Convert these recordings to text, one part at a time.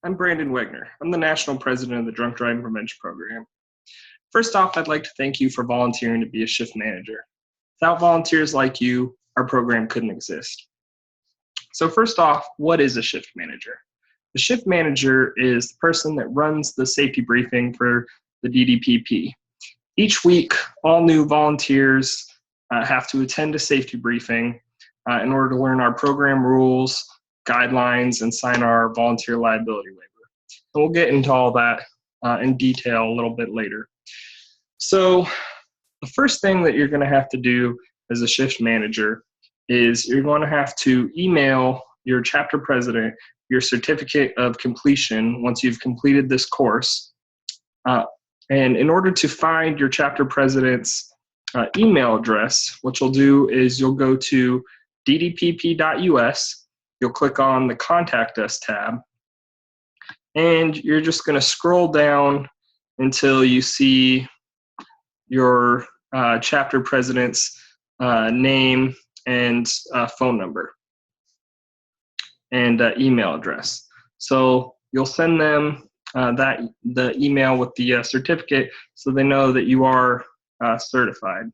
I'm Brandon Wegner. I'm the National President of the Drunk Driving Prevention Program. First off, I'd like to thank you for volunteering to be a shift manager. Without volunteers like you, our program couldn't exist. So first off, what is a shift manager? The shift manager is the person that runs the safety briefing for the DDPP. Each week, all new volunteers have to attend a safety briefing in order to learn our program rules, guidelines, and sign our volunteer liability waiver. And we'll get into all that in detail a little bit later. So the first thing that you're going to have to do as a shift manager is you're going to have to email your chapter president your certificate of completion once you've completed this course. And in order to find your chapter president's email address, what you'll do is you'll go to ddpp.us. You'll click on the Contact Us tab, and you're just going to scroll down until you see your chapter president's name and phone number and email address. So you'll send them the email with the certificate so they know that you are certified.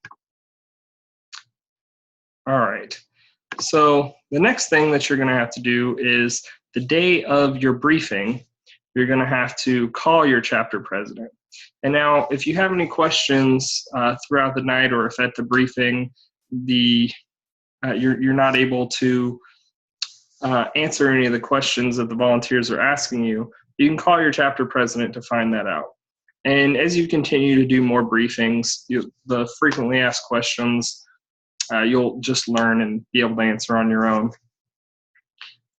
All right. So the next thing that you're going to have to do is the day of your briefing, you're going to have to call your chapter president. And now, if you have any questions throughout the night, or if at the briefing you're not able to answer any of the questions that the volunteers are asking you, you can call your chapter president to find that out. And as you continue to do more briefings, the frequently asked questions, you'll just learn and be able to answer on your own.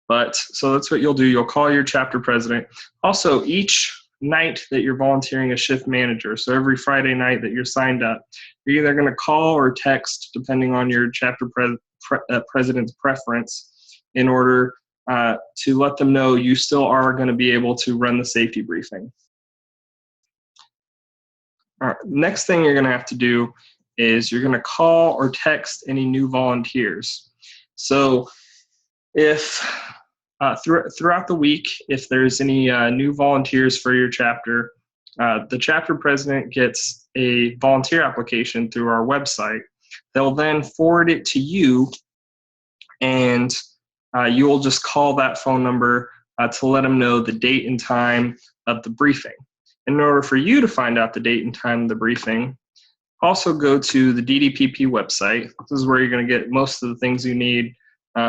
But so that's what you'll do. You'll call your chapter president. Also, each night that you're volunteering a shift manager, so every Friday night that you're signed up, you're either going to call or text, depending on your chapter president's preference, in order to let them know you still are going to be able to run the safety briefing. All right, next thing you're going to have to do is you're going to call or text any new volunteers. So if throughout the week, if there's any new volunteers for your chapter, the chapter president gets a volunteer application through our website. They'll then forward it to you, and you will just call that phone number to let them know the date and time of the briefing. In order for you to find out the date and time of the briefing, also go to the DDPP website. This is where you're going to get most of the things you need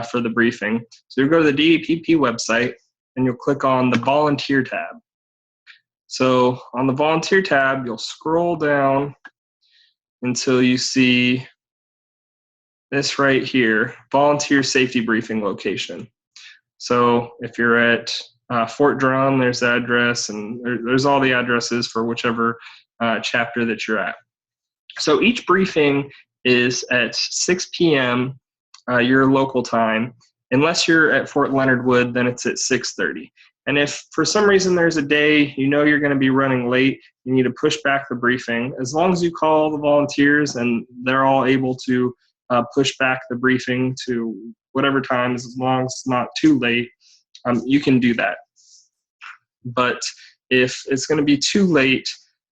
for the briefing. So you go to the DDPP website, and you'll click on the Volunteer tab. So on the Volunteer tab, you'll scroll down until you see this right here, Volunteer Safety Briefing Location. So if you're at Fort Drum, there's the address, and there's all the addresses for whichever chapter that you're at. So each briefing is at 6 p.m. Your local time. Unless you're at Fort Leonard Wood, then it's at 6:30. And if for some reason there's a day you know you're going to be running late, you need to push back the briefing. As long as you call the volunteers and they're all able to push back the briefing to whatever time, as long as it's not too late, you can do that. But if it's going to be too late,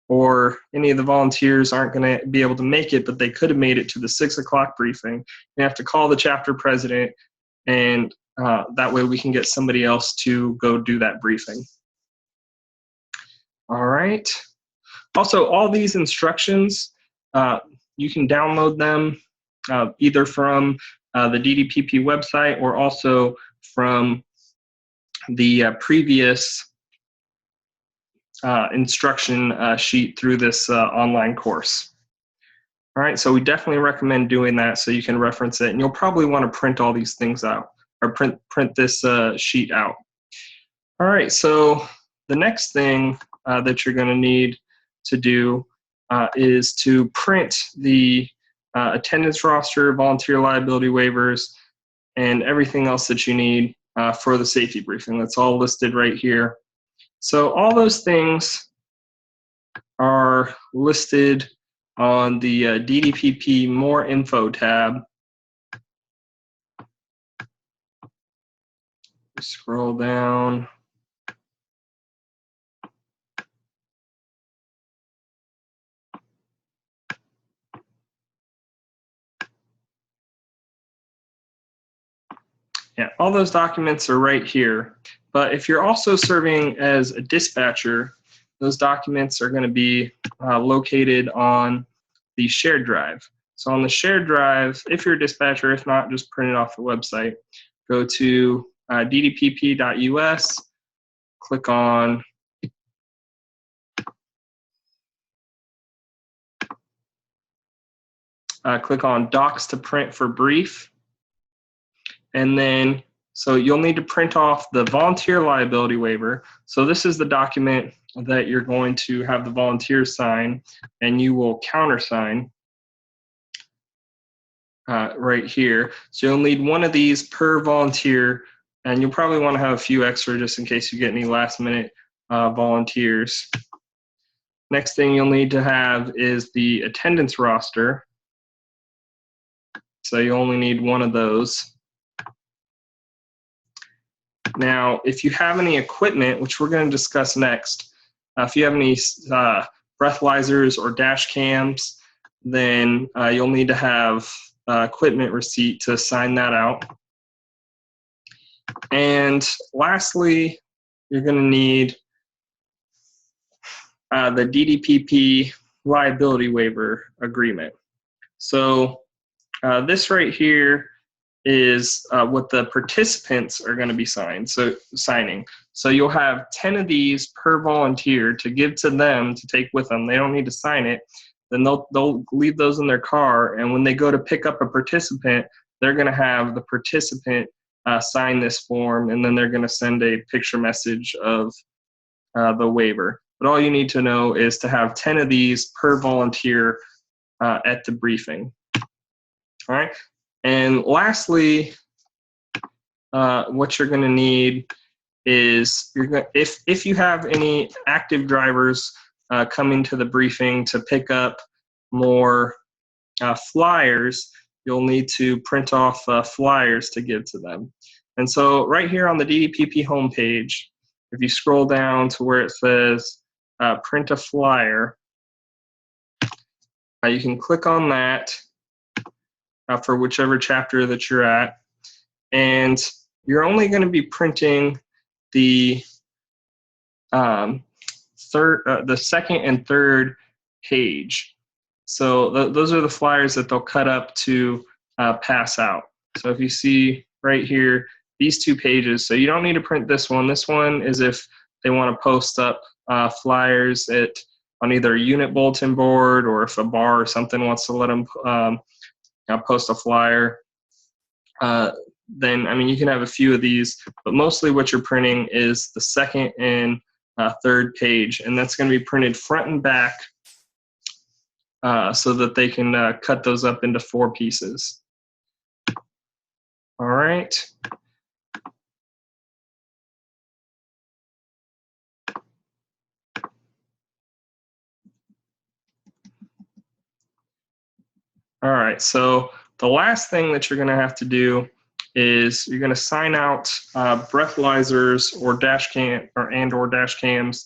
or any of the volunteers aren't going to be able to make it, but they could have made it to the 6 o'clock briefing, you have to call the chapter president, and that way we can get somebody else to go do that briefing. All right. Also, all these instructions, you can download them either from the DDPP website or also from the previous instruction sheet through this online course. All right, so we definitely recommend doing that so you can reference it, and you'll probably want to print all these things out, or print this sheet out. All right, so the next thing that you're going to need to do is to print the attendance roster, volunteer liability waivers, and everything else that you need for the safety briefing. That's all listed right here. So all those things are listed on the DDPP More Info tab. Scroll down. Yeah, all those documents are right here. But if you're also serving as a dispatcher, those documents are going to be located on the shared drive. So on the shared drive, if you're a dispatcher, if not, just print it off the website. Go to ddpp.us, click on Docs to print for brief. And then, so you'll need to print off the volunteer liability waiver. So this is the document that you're going to have the volunteers sign, and you will countersign right here. So you'll need one of these per volunteer, and you'll probably want to have a few extra just in case you get any last minute volunteers. Next thing you'll need to have is the attendance roster. So you only need one of those. Now, if you have any equipment, which we're going to discuss next, if you have any breathalyzers or dash cams, then you'll need to have equipment receipt to sign that out. And lastly, you're going to need the DDPP liability waiver agreement. So this right here is what the participants are going to be signing. So you'll have 10 of these per volunteer to give to them to take with them. They don't need to sign it. Then they'll leave those in their car, and when they go to pick up a participant, they're going to have the participant sign this form, and then they're going to send a picture message of the waiver. But all you need to know is to have 10 of these per volunteer at the briefing. All right. And lastly, what you're going to need is if you have any active drivers coming to the briefing to pick up more flyers, you'll need to print off flyers to give to them. And so right here on the DDPP homepage, if you scroll down to where it says print a flyer, you can click on that for whichever chapter that you're at, and you're only going to be printing the the second and third page. So those are the flyers that they'll cut up to pass out. So if you see right here, these 2 pages, so you don't need to print this one. This one is if they want to post up flyers on either a unit bulletin board, or if a bar or something wants to let them post a flyer. Then, I mean, you can have a few of these, but mostly what you're printing is the second and third page, and that's going to be printed front and back so that they can cut those up into 4 pieces. All right. All right, so the last thing that you're going to have to do is you're going to sign out breathalyzers or dash cam or dash cams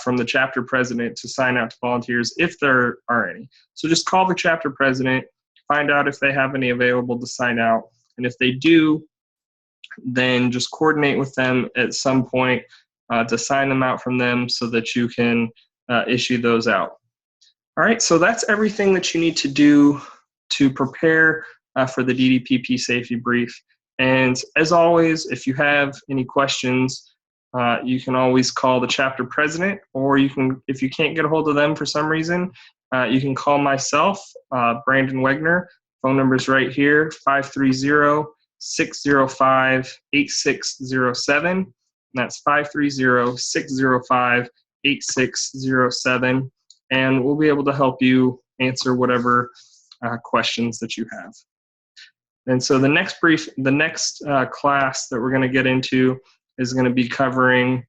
from the chapter president to sign out to volunteers if there are any. So just call the chapter president, find out if they have any available to sign out, and if they do, then just coordinate with them at some point to sign them out from them so that you can issue those out. All right, so that's everything that you need to do to prepare for the DDPP safety brief. And as always, if you have any questions, you can always call the chapter president, or you can, if you can't get a hold of them for some reason, you can call myself, Brandon Wegner. Phone number is right here, 530-605-8607. That's 530-605-8607. And we'll be able to help you answer whatever questions that you have. And so the next class that we're going to get into is going to be covering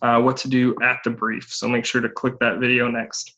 what to do at the brief. So make sure to click that video next.